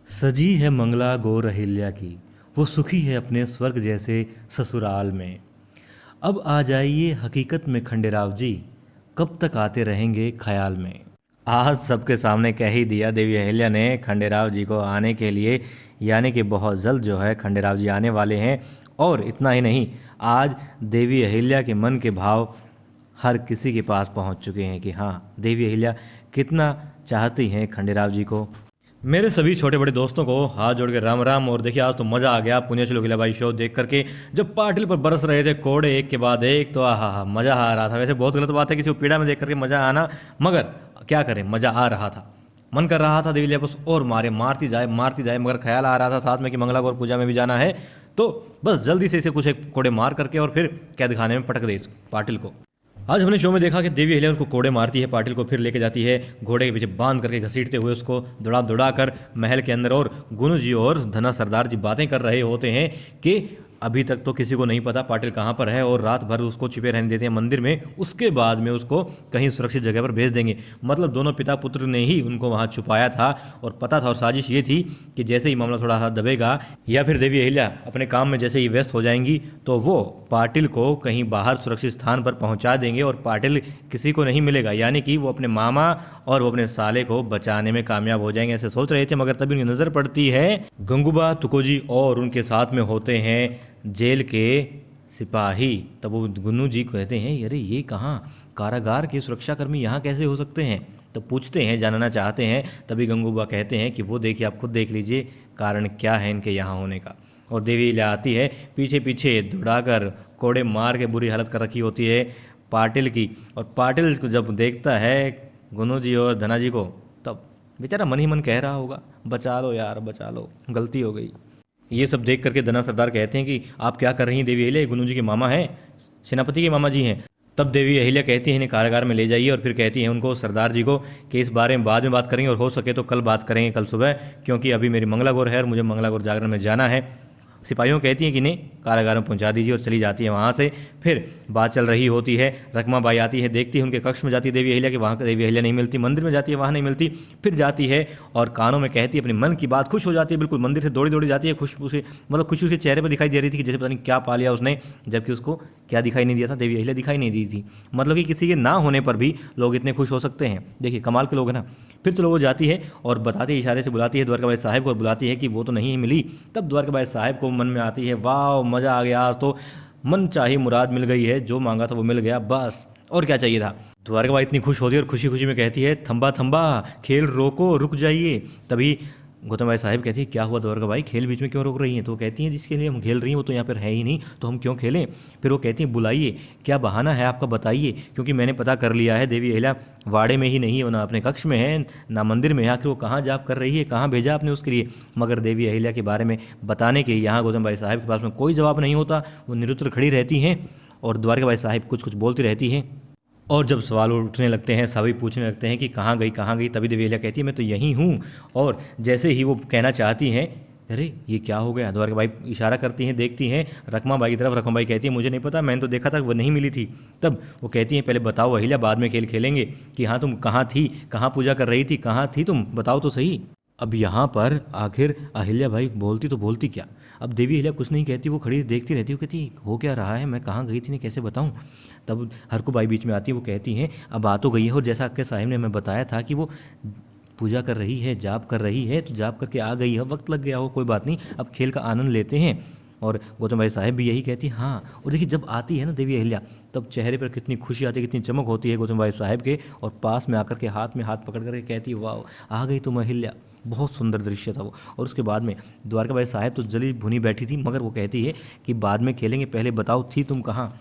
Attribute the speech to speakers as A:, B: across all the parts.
A: सजी है मंगला गौर अहिल्या की, वो सुखी है अपने स्वर्ग जैसे ससुराल में। अब आ जाइए हकीकत में खंडेराव जी, कब तक आते रहेंगे ख्याल में। आज सबके सामने कह ही दिया देवी अहिल्या ने खंडेराव जी को आने के लिए, यानी कि बहुत जल्द जो है खंडेराव जी आने वाले हैं। और इतना ही नहीं, आज देवी अहिल्या के मन के भाव हर किसी के पास पहुंच चुके हैं कि हाँ, देवी अहिल्या कितना चाहती हैं खंडेराव जी को। मेरे सभी छोटे बड़े दोस्तों को हाथ जोड़ के राम राम। और देखिए, आज तो मज़ा आ गया पुण्य श्लोक भाई शो देख करके। जब पाटिल पर बरस रहे थे कोड़े एक के बाद एक, तो आहा मज़ा आ रहा था। वैसे बहुत गलत बात है किसी को पीड़ा में देख करके मज़ा आना, मगर क्या करें, मज़ा आ रहा था। मन कर रहा था देवी बस और मारती जाए, मगर ख्याल आ रहा था साथ में कि मंगला गौर पूजा में भी जाना है, तो बस जल्दी से इसे कुछ एक कोड़े मार करके और फिर कैद खाने में पटक दे इस पाटिल को। आज हमने शो में देखा कि देवी अहिल्या उसको कोड़े मारती है, पाटिल को फिर लेके जाती है घोड़े के पीछे बांध करके घसीटते हुए उसको दौड़ा कर महल के अंदर। और गुनु जी और धना सरदार जी बातें कर रहे होते हैं कि अभी तक तो किसी को नहीं पता पाटिल कहाँ पर है, और रात भर उसको छिपे रहने देते हैं मंदिर में, उसके बाद में उसको कहीं सुरक्षित जगह पर भेज देंगे। मतलब दोनों पिता पुत्र ने ही उनको वहाँ छुपाया था, और पता था और साजिश ये थी कि जैसे ही मामला थोड़ा सा दबेगा या फिर देवी अहिल्या अपने काम में जैसे ही व्यस्त हो जाएंगी, तो वो पाटिल को कहीं बाहर सुरक्षित स्थान पर पहुंचा देंगे और पाटिल किसी को नहीं मिलेगा, यानी कि वो अपने मामा और वो अपने साले को बचाने में कामयाब हो जाएंगे। ऐसे सोच रहे थे, मगर तभी उनकी नज़र पड़ती है गंगूबा तुकोजी और उनके साथ में होते हैं जेल के सिपाही। तब वो गुन्नू जी कहते हैं, अरे ये कहाँ, कारागार के सुरक्षाकर्मी यहाँ कैसे हो सकते हैं। तो पूछते हैं, जानना चाहते हैं। तभी गंगूबा कहते हैं कि वो देखिए, आप खुद देख लीजिए कारण क्या है इनके यहाँ होने का। और देवी ले आती है पीछे पीछे दौड़ाकर, कोड़े मार के बुरी हालत कर रखी होती है पाटिल की। और पाटिल को जब देखता है गुन्नू जी और धना जी को, तब बेचारा मन ही मन कह रहा होगा, बचा लो यार बचा लो, गलती हो गई। ये सब देख करके धना सरदार कहते हैं कि आप क्या कर रही हैं देवी अहिल्या, गुन्नू जी के मामा हैं, सेनापति के मामा जी हैं। तब देवी अहिल्या कहती है इन्हें कारागार में ले जाइए, और फिर कहती है उनको सरदार जी को कि इस बारे में बाद में बात करेंगे, और हो सके तो कल बात करेंगे, कल सुबह, क्योंकि अभी मेरी मंगला गौर है और मुझे मंगला गौर जागरण में जाना है। सिपाहियों कहती हैं कि इन्हें कारागार में पहुंचा दीजिए, और चली जाती है वहाँ से। फिर बात चल रही होती है, रकमा बाई आती है, देखती है उनके कक्ष में, जाती है देवी अहिल्या के, वहाँ देवी अहिल्या नहीं मिलती। मंदिर में जाती है, वहाँ नहीं मिलती। फिर जाती है और कानों में कहती है अपने मन की बात, खुश हो जाती है बिल्कुल, मंदिर से दौड़ी दौड़ी जाती है, खुश उसे मतलब खुशी उसके चेहरे पर दिखाई दे रही थी कि जैसे पता नहीं क्या पा लिया उसने, जबकि उसको क्या दिखाई नहीं दिया था, देवी अहिल्या दिखाई नहीं दी थी। मतलब कि किसी के ना होने पर भी लोग इतने खुश हो सकते हैं। देखिए कमाल के लोग हैं ना। फिर चलो वो जाती है और बताती है, इशारे से बुलाती है द्वारकाबाई साहब को, और बुलाती है कि वो तो नहीं मिली। तब द्वारकाबाई साहब को मन में आती है, वाह मज़ा आ गया, तो मन चाही मुराद मिल गई है, जो मांगा था वो मिल गया, बस और क्या चाहिए था। द्वारकाबाई इतनी खुश होती है और खुशी खुशी में कहती है, थंबा थंबा खेल रोको, रुक जाइए। तभी गौतम भाई साहब कहती है, क्या हुआ द्वारकाबाई, खेल बीच में क्यों रोक रही हैं। तो वो कहती हैं, जिसके लिए हम खेल रही हैं वो तो यहाँ पर है ही नहीं, तो हम क्यों खेलें। फिर वो कहती हैं, बुलाइए, क्या बहाना है आपका बताइए, क्योंकि मैंने पता कर लिया है देवी अहिल्या वाड़े में ही नहीं है, ना अपने कक्ष में है, ना मंदिर में है। आखिर वो कहाँ जाप कर रही है, कहाँ भेजा आपने उसके लिए। मगर देवी अहिल्या के बारे में बताने के लिए यहाँ गौतम भाई साहब के पास में कोई जवाब नहीं होता। वो निरुत्तर खड़ी रहती हैं और द्वारकाबाई साहब कुछ कुछ बोलती रहती हैं। और जब सवाल उठने लगते हैं, सभी पूछने लगते हैं कि कहाँ गई कहाँ गई, तभी देवी अहिल्या कहती है, मैं तो यहीं हूँ। और जैसे ही वो कहना चाहती हैं, अरे ये क्या हो गया, द्वारकाबाई इशारा करती हैं, देखती हैं रकमा बाई की तरफ। रकमा बाई कहती है, मुझे नहीं पता, मैंने तो देखा था वो नहीं मिली थी। तब वो कहती हैं, पहले बताओ अहिल्या, बाद में खेल खेलेंगे, कि हाँ तुम कहाँ थी, कहाँ पूजा कर रही थी, कहाँ थी तुम, बताओ तो सही। अब यहाँ पर आखिर अहिल्या भाई बोलती तो बोलती क्या। अब देवी अहिल्या कुछ नहीं कहती, वो खड़ी देखती रहती, वो कहती हो क्या रहा है, मैं कहाँ गई थी, नहीं कैसे बताऊँ। तब हरकू बाई बीच में आती है, वो कहती हैं, अब आ तो गई है, और जैसा आपके साहिब ने हमें बताया था कि वो पूजा कर रही है, जाप कर रही है, तो जाप करके आ गई है, वक्त लग गया हो, कोई बात नहीं, अब खेल का आनंद लेते हैं। और गौतम भाई साहब भी यही कहती है। हाँ, और देखिए जब आती है ना देवी अहिल्या, तब चेहरे पर कितनी खुशी आती है, कितनी चमक होती है गौतम भाई साहब के, और पास में आकर के हाथ में हाथ पकड़ करके कहती है, वाह आ गई तुम अहिल्या। बहुत सुंदर दृश्य था वो। और उसके बाद में द्वारकाबाई साहब तो जली भुनी बैठी थी, मगर वो कहती है कि बाद में खेलेंगे, पहले बताओ थी तुम कहाँ।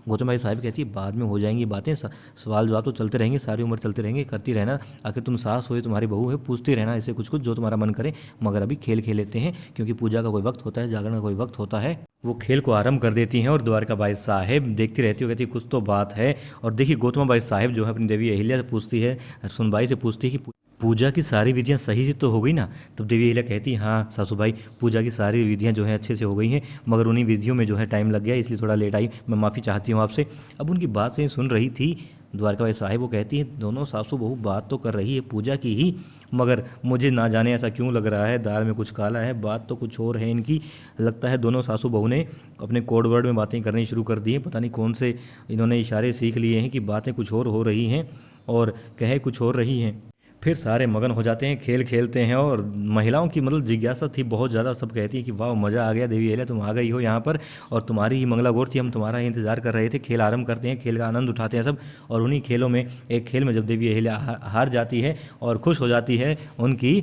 A: गौतम भाई साहब कहती है, बाद में हो जाएंगी बातें, सवाल जवाब तो चलते रहेंगे, सारी उम्र चलते रहेंगे, करती रहना, आखिर तुम सास हो, तुम्हारी बहू है, पूछती रहना ऐसे कुछ कुछ जो तुम्हारा मन करे, मगर अभी खेल खेल लेते हैं, क्योंकि पूजा का कोई वक्त होता है, जागरण का कोई वक्त होता है। वो खेल को आरंभ कर देती हैं, और द्वारकाबाई साहेब देखती रहती है, कहती है कुछ तो बात है। और देखिए गौतम बाई साहेब जो है अपनी देवी अहिल्या से पूछती है, सुनबाई से पूछती है कि पूजा की सारी विधियां सही से तो हो गई ना। तब देवी अहिल्या कहती है, हाँ सासू भाई, पूजा की सारी विधियां जो है अच्छे से हो गई हैं, मगर उन्हीं विधियों में जो है टाइम लग गया, इसलिए थोड़ा लेट आई, मैं माफ़ी चाहती हूँ आपसे। अब उनकी बात से सुन रही थी द्वारकाबाई साहिब, वो कहती है, दोनों सासू बहू बात तो कर रही है पूजा की ही, मगर मुझे ना जाने ऐसा क्यों लग रहा है, दाल में कुछ काला है, बात तो कुछ और है इनकी। लगता है दोनों सासू बहू ने अपने कोड वर्ड में बातें करनी शुरू कर दी हैं। पता नहीं कौन से इन्होंने इशारे सीख लिए हैं कि बातें कुछ और हो रही हैं और कहे कुछ और रही हैं। फिर सारे मगन हो जाते हैं, खेल खेलते हैं और महिलाओं की मतलब जिज्ञासा थी बहुत ज़्यादा। सब कहती हैं कि वाह मज़ा आ गया देवी अहिल्या, तुम आ गई हो यहाँ पर और तुम्हारी ही मंगला गौर थी, हम तुम्हारा ही इंतज़ार कर रहे थे। खेल आरंभ करते हैं, खेल का आनंद उठाते हैं सब। और उन्हीं खेलों में एक खेल में जब देवी अहिल्या हार जाती है और खुश हो जाती है उनकी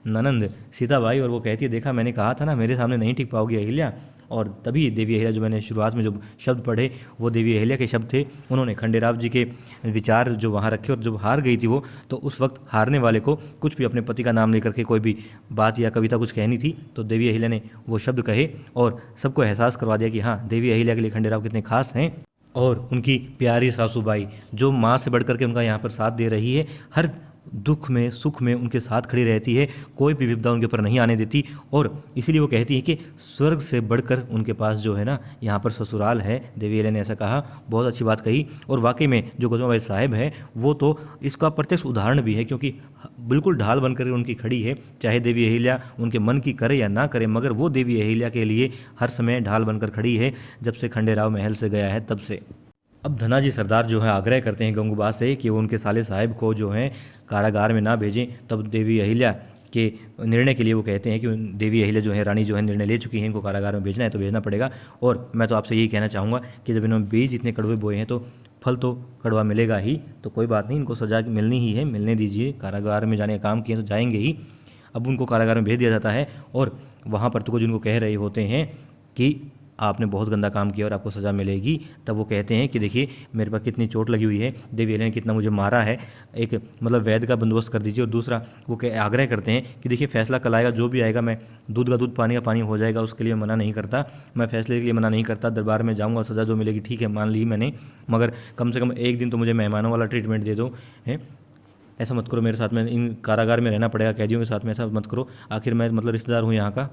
A: ननंद सीताबाई, और वो कहती है देखा मैंने कहा था ना मेरे सामने नहीं टिक पाओगी अहिल्या। और तभी देवी अहिल्या, जो मैंने शुरुआत में जो शब्द पढ़े वो देवी अहिल्या के शब्द थे। उन्होंने खंडेराव जी के विचार जो वहाँ रखे और जब हार गई थी वो, तो उस वक्त हारने वाले को कुछ भी अपने पति का नाम लेकर के कोई भी बात या कविता कुछ कहनी थी तो देवी अहिल्या ने वो शब्द कहे और सबको एहसास करवा दिया कि हाँ देवी अहिल्या के लिए खंडेराव कितने खास हैं। और उनकी प्यारी सासूबाई जो माँ से बढ़ करके उनका यहाँ पर साथ दे रही है, हर दुख में सुख में उनके साथ खड़ी रहती है, कोई भी विपदा उनके ऊपर नहीं आने देती। और इसीलिए वो कहती है कि स्वर्ग से बढ़कर उनके पास जो है ना यहाँ पर ससुराल है। देवी अहिल्या ने ऐसा कहा, बहुत अच्छी बात कही। और वाकई में जो गोजमाबाई साहिब है वो तो इसका प्रत्यक्ष उदाहरण भी है, क्योंकि बिल्कुल ढाल बनकर उनकी खड़ी है। चाहे देवी अहिल्या उनके मन की करे या ना करे, मगर वो देवी अहिल्या के लिए हर समय ढाल बनकर खड़ी है जब से खंडेराव महल से गया है तब से। अब धनाजी सरदार जो है आग्रह करते हैं गंगूबाई से कि वो उनके साले साहिब को जो है कारागार में ना भेजें। तब देवी अहिल्या के निर्णय के लिए वो कहते हैं कि देवी अहिल्या जो है रानी जो है निर्णय ले चुकी हैं, इनको कारागार में भेजना है तो भेजना पड़ेगा। और मैं तो आपसे यही कहना चाहूँगा कि जब इन्होंने बीज इतने कड़वे बोए हैं तो फल तो कड़वा मिलेगा ही, तो कोई बात नहीं, इनको सजा मिलनी ही है, मिलने दीजिए। कारागार में जाने का काम किए तो जाएंगे ही। अब उनको कारागार में भेज दिया जाता है और वहाँ पर तो जिनको कह रहे होते हैं कि आपने बहुत गंदा काम किया और आपको सज़ा मिलेगी, तब वो कहते हैं कि देखिए मेरे पास कितनी चोट लगी हुई है, देवी अहिल्या ने कितना मुझे मारा है, एक मतलब वैद्य का बंदोबस्त कर दीजिए। और दूसरा वो आग्रह करते हैं कि देखिए फैसला कल आएगा, जो भी आएगा, मैं दूध का दूध पानी का पानी हो जाएगा, उसके लिए मना नहीं करता, मैं फैसले के लिए मना नहीं करता, दरबार में जाऊँगा, सज़ा जो मिलेगी ठीक है मान ली मैंने, मगर कम से कम एक दिन तो मुझे मेहमानों वाला ट्रीटमेंट दे दो। है ऐसा मत करो मेरे साथ में, इन कारागार में रहना पड़ेगा कैदियों के साथ में, ऐसा मत करो, आखिर मैं मतलब रिश्तेदार हूँ यहाँ का।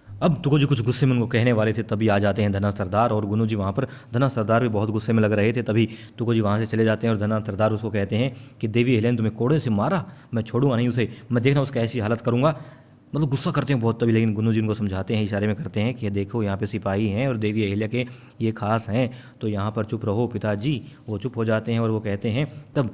A: अब तुको जी कुछ गुस्से में उनको कहने वाले थे, तभी आ जाते हैं धना सरदार और गुनू जी वहाँ पर। धना सरदार भी बहुत गुस्से में लग रहे थे, तभी तुको जी वहाँ से चले जाते हैं और धना सरदार उसको कहते हैं कि देवी अहिल्या ने तुम्हें कोड़े से मारा, मैं छोड़ूंगा नहीं उसे, मैं देखना उसका ऐसी हालत करूँगा। मतलब गुस्सा करते हैं बहुत तभी, लेकिन गुनू जी उनको समझाते हैं, इशारे में करते हैं कि देखो यहाँ पे सिपाही हैं और देवी अहिल्या के ये खास हैं, तो यहाँ पर चुप रहो पिताजी। वो चुप हो जाते हैं और वो कहते हैं, तब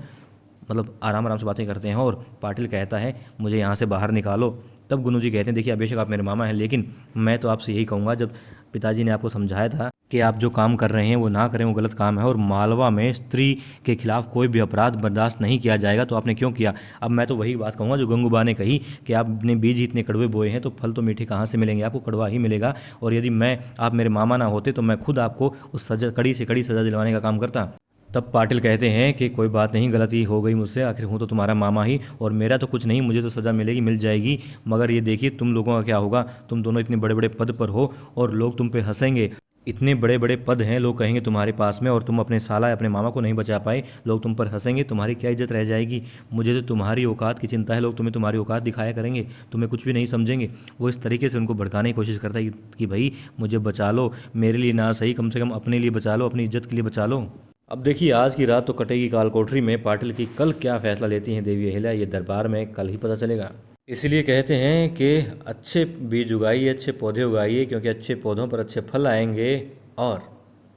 A: मतलब आराम आराम से बातें करते हैं और पाटिल कहता है मुझे यहाँ से बाहर निकालो। तब गुनू जी कहते हैं देखिए बेशक आप मेरे मामा हैं, लेकिन मैं तो आपसे यही कहूँगा, जब पिताजी ने आपको समझाया था कि आप जो काम कर रहे हैं वो ना करें, वो गलत काम है और मालवा में स्त्री के खिलाफ कोई भी अपराध बर्दाश्त नहीं किया जाएगा, तो आपने क्यों किया। अब मैं तो वही बात कहूँगा जो गंगूबा ने कही कि आपने बीज इतने कड़वे बोए हैं तो फल तो मीठे कहाँ से मिलेंगे, आपको कड़वा ही मिलेगा। और यदि आप मेरे मामा ना होते तो मैं खुद आपको उस सजा कड़ी से कड़ी सज़ा दिलवाने का काम करता। तब पाटिल कहते हैं कि कोई बात नहीं, गलती हो गई मुझसे, आखिर हूँ तो तुम्हारा मामा ही, और मेरा तो कुछ नहीं, मुझे तो सज़ा मिलेगी, मिल जाएगी, मगर ये देखिए तुम लोगों का क्या होगा। तुम दोनों इतने बड़े बड़े पद पर हो और लोग तुम पे हंसेंगे, इतने बड़े बड़े पद हैं, लोग कहेंगे तुम्हारे पास में, और तुम अपने साला अपने मामा को नहीं बचा पाए, लोग तुम पर हंसेंगे, तुम्हारी क्या इज्जत रह जाएगी। मुझे तो तुम्हारी औकात की चिंता है, लोग तुम्हें तुम्हारी औकात दिखाया करेंगे, तुम्हें कुछ भी नहीं समझेंगे। वो इस तरीके से उनको भड़काने की कोशिश करता है कि भाई मुझे बचा लो, मेरे लिए ना सही कम से कम अपने लिए बचा लो, अपनी इज्जत के लिए बचा लो। अब देखिए आज की रात तो कटेगी काल कोठरी में, पाटिल की कल क्या फैसला लेती हैं देवी अहिल्या, ये दरबार में कल ही पता चलेगा। इसीलिए कहते हैं कि अच्छे बीज उगाइए, अच्छे पौधे उगाइए, क्योंकि अच्छे पौधों पर अच्छे फल आएंगे। और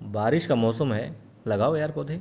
A: बारिश का मौसम है, लगाओ यार पौधे।